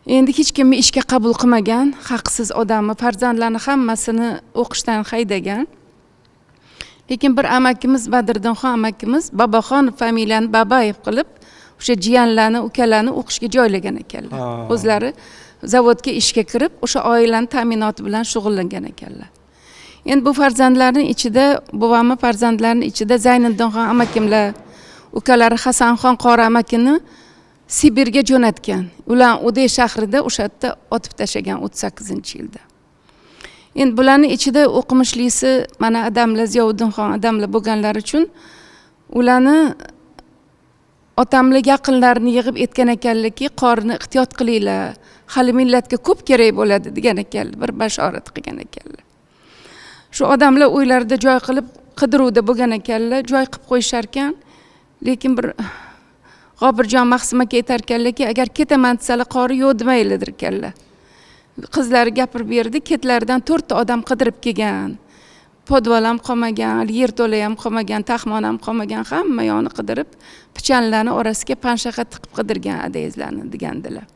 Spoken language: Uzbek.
Endi hech kimni ishga qabul qilmagan, haqsiz odamni, farzandlarni hammasini o'qishdan haydagan. Lekin bir amakimiz, Badriddinxon amakimiz Boboxon familiyani Babayev qilib, o'sha jiyanlarni, ukalarni o'qishga joylagan ekanlar. O'zlari zavodga ishga kirib, o'sha oilani ta'minoti bilan shug'ullangan ekanlar. Endi bu farzandlarning ichida, buvamni farzandlarining ichida Zayniddinxon amakimlar, ukalari Hasanxon qori amakini Sibirga jo'natgan. Ular Uday shahrida o'sha yerda otib tashlagan 38-yilda. Endi bularning ichida o'qimishlisi mana adamlar, Ziyovuddinxon adamlar bo'lganlari uchun ularni otamlar yaqinlarini yig'ib aytgan ekanlarki, qorini ehtiyot qilinglar, hali millatga ko'p kerak bo'ladi degan ekanlar, bir bashorat qilgan ekanlar. Shu odamlar uylarida joy qilib qidiruvda bo'lgan ekanlar, joy qilib qo'yishar ekan, lekin bir G'obirjon Mahsum aka aytar ekanlarki, agar ketaman desalar qori yo'q demaylar ekanlar. Qizlari gapirib berdi, ketlaridan 4 ta odam qidirib kelgan. Podval ham qolmagan, yerto'la ham qolmagan, taxmon ham qolmagan, hamma yo'ni qidirib, pichanlarni orasiga panshaxa tiqib qidirgan adayizlarni degandilar.